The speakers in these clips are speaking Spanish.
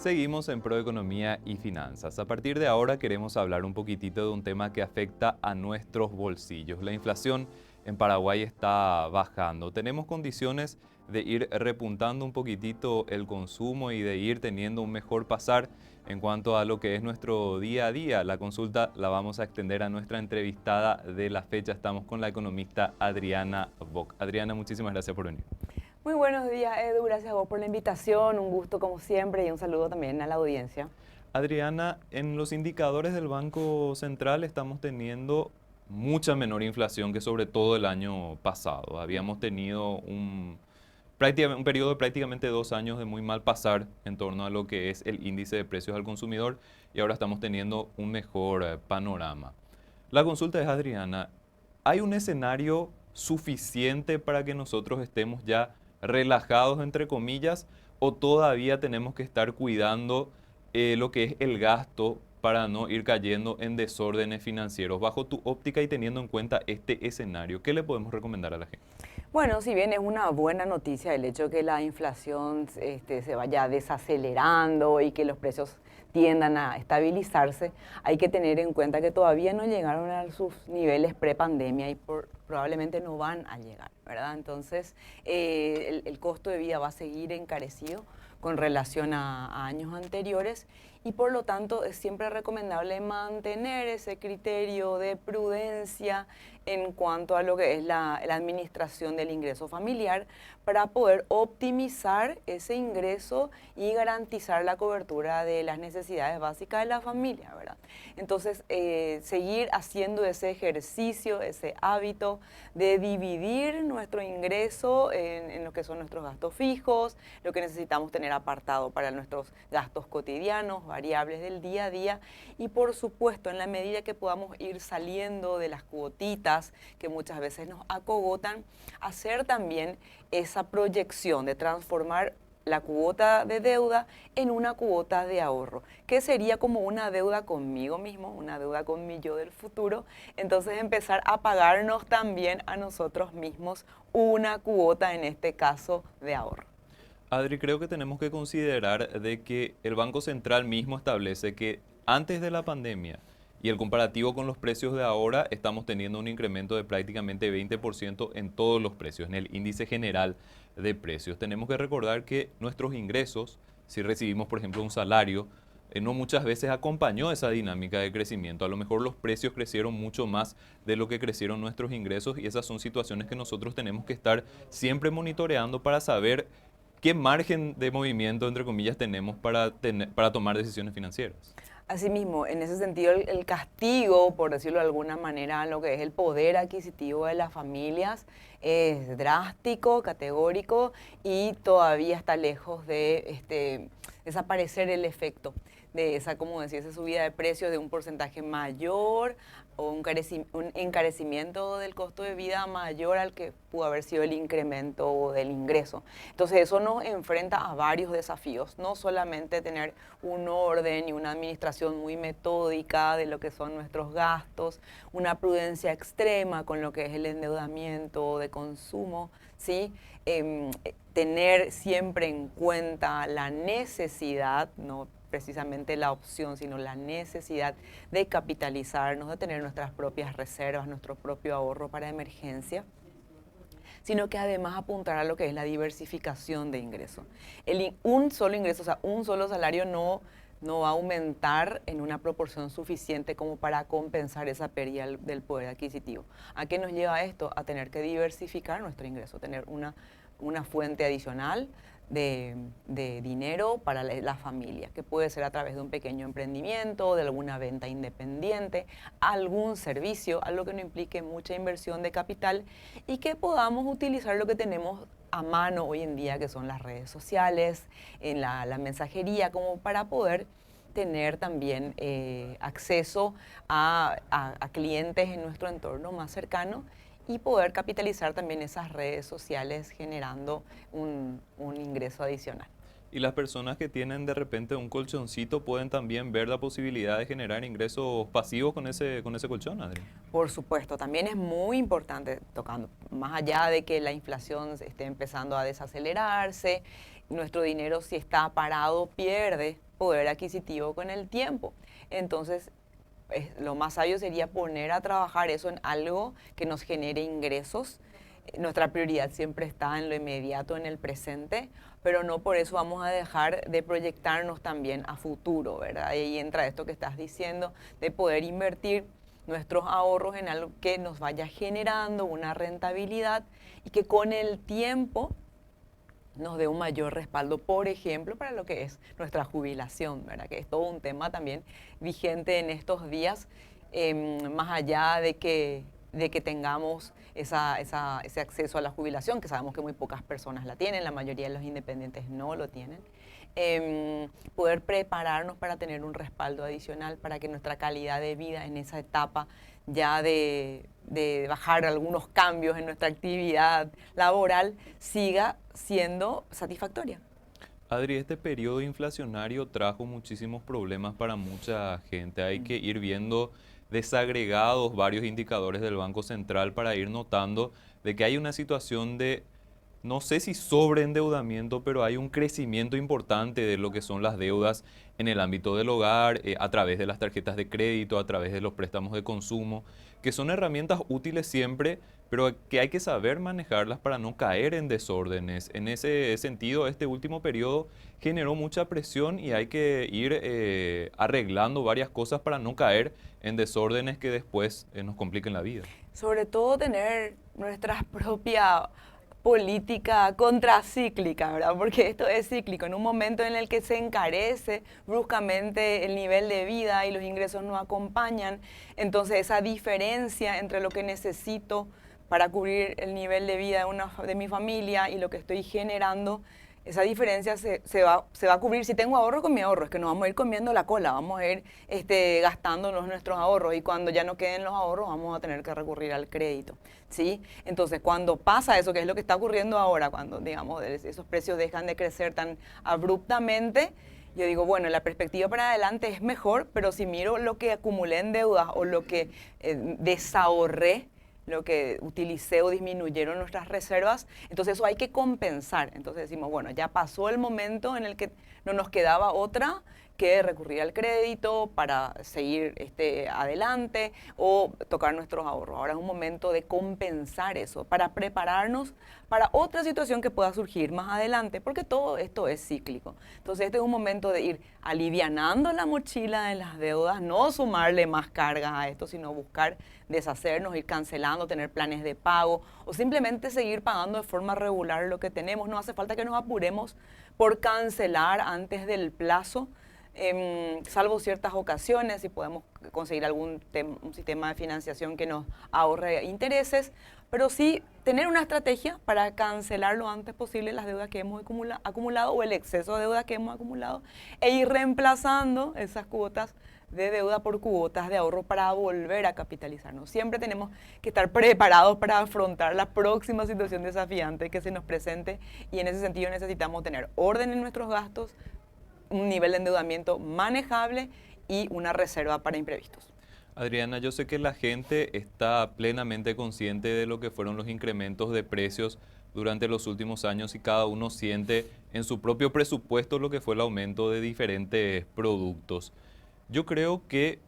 Seguimos en Proeconomía y Finanzas. A partir de ahora queremos hablar un poquitito de un tema que afecta a nuestros bolsillos. La inflación en Paraguay está bajando. Tenemos condiciones de ir repuntando un poquitito el consumo y de ir teniendo un mejor pasar en cuanto a lo que es nuestro día a día. La consulta la vamos a extender a nuestra entrevistada de la fecha. Estamos con la economista Adriana Bock. Adriana, muchísimas gracias por venir. Muy buenos días, Edu. Gracias a vos por la invitación. Un gusto como siempre y un saludo también a la audiencia. Adriana, en los indicadores del Banco Central estamos teniendo mucha menor inflación que sobre todo el año pasado. Habíamos tenido un periodo de prácticamente 2 años de muy mal pasar en torno a lo que es el índice de precios al consumidor y ahora estamos teniendo un mejor panorama. La consulta es, Adriana, ¿hay un escenario suficiente para que nosotros estemos ya relajados, entre comillas, o todavía tenemos que estar cuidando lo que es el gasto para no ir cayendo en desórdenes financieros? Bajo tu óptica y teniendo en cuenta este escenario, ¿qué le podemos recomendar a la gente? Bueno, si bien es una buena noticia el hecho que la inflación se vaya desacelerando y que los precios tiendan a estabilizarse, hay que tener en cuenta que todavía no llegaron a sus niveles prepandemia y probablemente no van a llegar, ¿verdad? Entonces, el costo de vida va a seguir encarecido con relación a años anteriores y por lo tanto es siempre recomendable mantener ese criterio de prudencia en cuanto a lo que es la administración del ingreso familiar para poder optimizar ese ingreso y garantizar la cobertura de las necesidades básicas de la familia, ¿verdad? Entonces, seguir haciendo ese ejercicio, ese hábito de dividir nuestro ingreso en lo que son nuestros gastos fijos, lo que necesitamos tener apartado para nuestros gastos cotidianos, variables del día a día y por supuesto en la medida que podamos ir saliendo de las cuotitas que muchas veces nos acogotan, hacer también esa proyección de transformar la cuota de deuda en una cuota de ahorro, que sería como una deuda conmigo mismo, una deuda con mi yo del futuro. Entonces empezar a pagarnos también a nosotros mismos una cuota, en este caso, de ahorro. Adri, creo que tenemos que considerar de que el Banco Central mismo establece que antes de la pandemia y el comparativo con los precios de ahora, estamos teniendo un incremento de prácticamente 20% en todos los precios, en el índice general de precios. Tenemos que recordar que nuestros ingresos, si recibimos por ejemplo un salario, no muchas veces acompañó esa dinámica de crecimiento. A lo mejor los precios crecieron mucho más de lo que crecieron nuestros ingresos y esas son situaciones que nosotros tenemos que estar siempre monitoreando para saber qué margen de movimiento, entre comillas, tenemos para tomar decisiones financieras. Asimismo, en ese sentido, el castigo, por decirlo de alguna manera, a lo que es el poder adquisitivo de las familias es drástico, categórico y todavía está lejos de desaparecer el efecto de esa, como decía, esa subida de precios de un porcentaje mayor o un encarecimiento del costo de vida mayor al que pudo haber sido el incremento del ingreso. Entonces eso nos enfrenta a varios desafíos, no solamente tener un orden y una administración muy metódica de lo que son nuestros gastos, una prudencia extrema con lo que es el endeudamiento de consumo, ¿sí? Tener siempre en cuenta la necesidad, no precisamente la opción, sino la necesidad de capitalizarnos, de tener nuestras propias reservas, nuestro propio ahorro para emergencia, sino que además apuntar a lo que es la diversificación de ingresos. Un solo ingreso, o sea, un solo salario no va a aumentar en una proporción suficiente como para compensar esa pérdida del poder adquisitivo. ¿A qué nos lleva esto? A tener que diversificar nuestro ingreso, tener una fuente adicional de dinero para la familia, que puede ser a través de un pequeño emprendimiento, de alguna venta independiente, algún servicio, algo que no implique mucha inversión de capital y que podamos utilizar lo que tenemos a mano hoy en día, que son las redes sociales, en la mensajería, como para poder tener también acceso a clientes en nuestro entorno más cercano y poder capitalizar también esas redes sociales generando un ingreso adicional. Y las personas que tienen de repente un colchoncito pueden también ver la posibilidad de generar ingresos pasivos con ese colchón, Adri. Por supuesto, también es muy importante, tocando, más allá de que la inflación esté empezando a desacelerarse, nuestro dinero si está parado pierde poder adquisitivo con el tiempo. Entonces, lo más sabio sería poner a trabajar eso en algo que nos genere ingresos. Nuestra prioridad siempre está en lo inmediato, en el presente, pero no por eso vamos a dejar de proyectarnos también a futuro, ¿verdad? Y ahí entra esto que estás diciendo, de poder invertir nuestros ahorros en algo que nos vaya generando una rentabilidad y que con el tiempo nos dé un mayor respaldo, por ejemplo, para lo que es nuestra jubilación, ¿verdad? Que es todo un tema también vigente en estos días, más allá de que tengamos ese acceso a la jubilación, que sabemos que muy pocas personas la tienen, la mayoría de los independientes no lo tienen. Poder prepararnos para tener un respaldo adicional, para que nuestra calidad de vida en esa etapa ya de bajar algunos cambios en nuestra actividad laboral siga siendo satisfactoria. Adri, este periodo inflacionario trajo muchísimos problemas para mucha gente. Hay que ir viendo desagregados varios indicadores del Banco Central para ir notando de que hay una situación de, no sé si sobreendeudamiento, pero hay un crecimiento importante de lo que son las deudas en el ámbito del hogar, a través de las tarjetas de crédito, a través de los préstamos de consumo, que son herramientas útiles siempre, pero que hay que saber manejarlas para no caer en desórdenes. En ese sentido, este último periodo generó mucha presión y hay que ir arreglando varias cosas para no caer en desórdenes que después nos compliquen la vida. Sobre todo tener nuestra propia política contracíclica, ¿verdad? Porque esto es cíclico. En un momento en el que se encarece bruscamente el nivel de vida y los ingresos no acompañan, entonces esa diferencia entre lo que necesito para cubrir el nivel de vida de mi familia y lo que estoy generando, esa diferencia se va a cubrir. Si tengo ahorro, con mi ahorro, es que nos vamos a ir comiendo la cola, vamos a ir gastándonos nuestros ahorros y cuando ya no queden los ahorros vamos a tener que recurrir al crédito, ¿sí? Entonces, cuando pasa eso, que es lo que está ocurriendo ahora, cuando, digamos, esos precios dejan de crecer tan abruptamente, yo digo, bueno, la perspectiva para adelante es mejor, pero si miro lo que acumulé en deudas o lo que desahorré, lo que utilicé o disminuyeron nuestras reservas, entonces eso hay que compensar. Entonces decimos, bueno, ya pasó el momento en el que no nos quedaba otra que recurrir al crédito para seguir adelante o tocar nuestros ahorros. Ahora es un momento de compensar eso, para prepararnos para otra situación que pueda surgir más adelante, porque todo esto es cíclico. Entonces este es un momento de ir alivianando la mochila de las deudas, no sumarle más cargas a esto, sino buscar deshacernos, ir cancelando, tener planes de pago o simplemente seguir pagando de forma regular lo que tenemos. No hace falta que nos apuremos por cancelar antes del plazo, salvo ciertas ocasiones, si podemos conseguir un sistema de financiación que nos ahorre intereses, pero sí tener una estrategia para cancelar lo antes posible las deudas que hemos acumulado o el exceso de deuda que hemos acumulado e ir reemplazando esas cuotas de deuda por cuotas de ahorro para volver a capitalizarnos. Siempre tenemos que estar preparados para afrontar la próxima situación desafiante que se nos presente y en ese sentido necesitamos tener orden en nuestros gastos, un nivel de endeudamiento manejable y una reserva para imprevistos. Adriana, yo sé que la gente está plenamente consciente de lo que fueron los incrementos de precios durante los últimos años y cada uno siente en su propio presupuesto lo que fue el aumento de diferentes productos. Yo creo que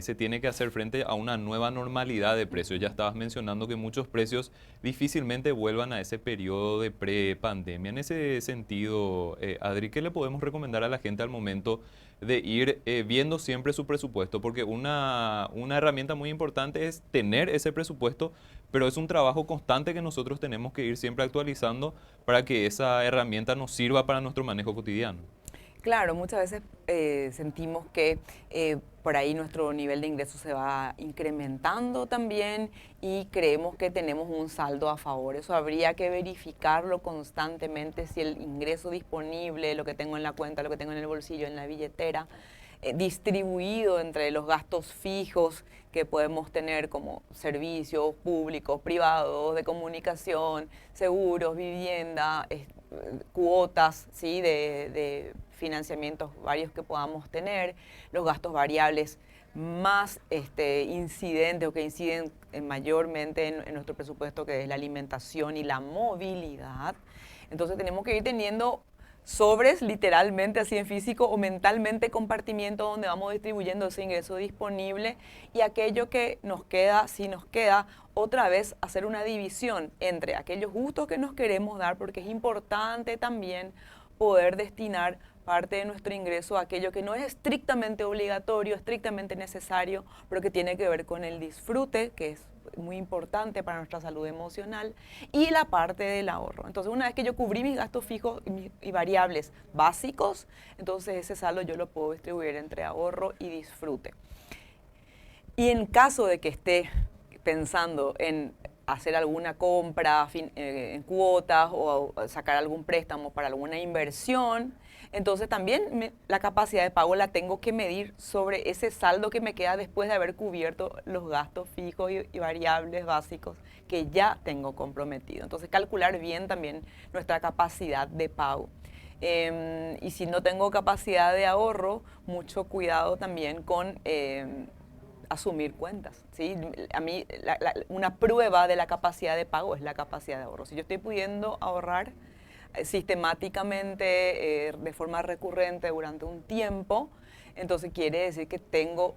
se tiene que hacer frente a una nueva normalidad de precios. Ya estabas mencionando que muchos precios difícilmente vuelvan a ese periodo de pre-pandemia. En ese sentido, Adri, ¿qué le podemos recomendar a la gente al momento de ir viendo siempre su presupuesto? Porque una herramienta muy importante es tener ese presupuesto, pero es un trabajo constante que nosotros tenemos que ir siempre actualizando para que esa herramienta nos sirva para nuestro manejo cotidiano. Claro, muchas veces sentimos que por ahí nuestro nivel de ingresos se va incrementando también y creemos que tenemos un saldo a favor. Eso habría que verificarlo constantemente, si el ingreso disponible, lo que tengo en la cuenta, lo que tengo en el bolsillo, en la billetera, distribuido entre los gastos fijos que podemos tener como servicios públicos, privados, de comunicación, seguros, vivienda, cuotas, ¿sí? de financiamientos varios que podamos tener, los gastos variables más incidentes o que inciden mayormente en nuestro presupuesto, que es la alimentación y la movilidad. Entonces tenemos que ir teniendo sobres, literalmente así en físico, o mentalmente compartimientos donde vamos distribuyendo ese ingreso disponible, y aquello que nos queda, si nos queda, otra vez hacer una división entre aquellos gustos que nos queremos dar, porque es importante también poder destinar parte de nuestro ingreso a aquello que no es estrictamente obligatorio, estrictamente necesario, pero que tiene que ver con el disfrute, que es muy importante para nuestra salud emocional, y la parte del ahorro. Entonces, una vez que yo cubrí mis gastos fijos y variables básicos, entonces ese saldo yo lo puedo distribuir entre ahorro y disfrute. Y en caso de que esté pensando en hacer alguna compra en cuotas o sacar algún préstamo para alguna inversión, entonces también la capacidad de pago la tengo que medir sobre ese saldo que me queda después de haber cubierto los gastos fijos y variables básicos que ya tengo comprometido. Entonces calcular bien también nuestra capacidad de pago. Y si no tengo capacidad de ahorro, mucho cuidado también con asumir cuentas, ¿sí? A mí una prueba de la capacidad de pago es la capacidad de ahorro. Si yo estoy pudiendo ahorrar sistemáticamente, de forma recurrente durante un tiempo, entonces quiere decir que tengo,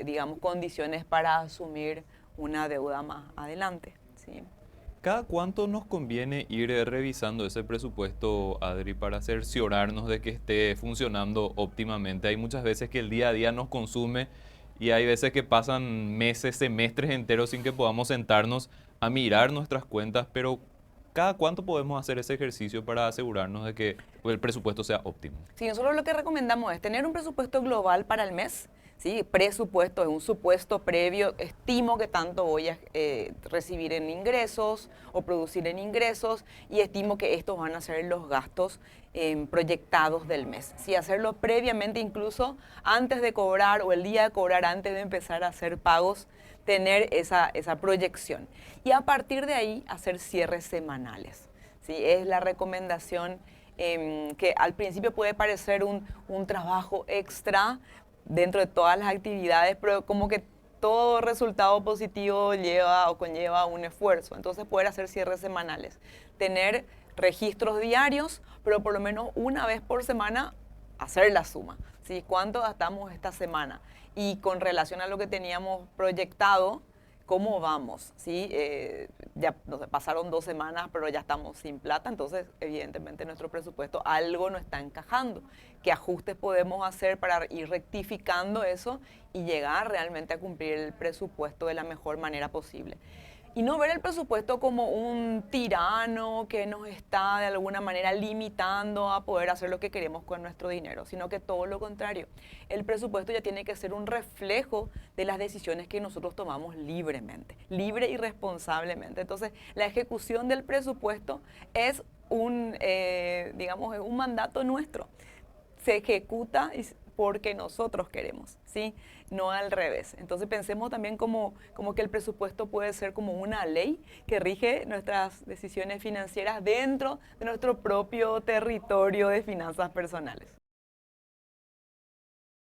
digamos, condiciones para asumir una deuda más adelante, ¿sí? ¿Cada cuánto nos conviene ir revisando ese presupuesto, Adri, para cerciorarnos de que esté funcionando óptimamente? Hay muchas veces que el día a día nos consume y hay veces que pasan meses, semestres enteros sin que podamos sentarnos a mirar nuestras cuentas, pero ¿cada cuánto podemos hacer ese ejercicio para asegurarnos de que el presupuesto sea óptimo? Sí, nosotros lo que recomendamos es tener un presupuesto global para el mes. ¿Sí? Presupuesto es un supuesto previo, estimo que tanto voy a recibir en ingresos o producir en ingresos, y estimo que estos van a ser los gastos proyectados del mes. ¿Sí? Hacerlo previamente, incluso antes de cobrar o el día de cobrar, antes de empezar a hacer pagos, tener esa proyección. Y a partir de ahí hacer cierres semanales. ¿Sí? Es la recomendación que al principio puede parecer un trabajo extra dentro de todas las actividades, pero como que todo resultado positivo lleva o conlleva un esfuerzo. Entonces poder hacer cierres semanales, tener registros diarios, pero por lo menos una vez por semana hacer la suma. ¿Sí? ¿Cuánto gastamos esta semana? Y con relación a lo que teníamos proyectado, ¿cómo vamos? ¿Sí? Ya no sé, pasaron 2 semanas, pero ya estamos sin plata, entonces evidentemente nuestro presupuesto algo no está encajando. ¿Qué ajustes podemos hacer para ir rectificando eso y llegar realmente a cumplir el presupuesto de la mejor manera posible? Y no ver el presupuesto como un tirano que nos está de alguna manera limitando a poder hacer lo que queremos con nuestro dinero, sino que todo lo contrario. El presupuesto ya tiene que ser un reflejo de las decisiones que nosotros tomamos libremente, libre y responsablemente. Entonces, la ejecución del presupuesto es digamos, un mandato nuestro. Se ejecuta porque nosotros queremos, ¿sí? No al revés. Entonces pensemos también como que el presupuesto puede ser como una ley que rige nuestras decisiones financieras dentro de nuestro propio territorio de finanzas personales.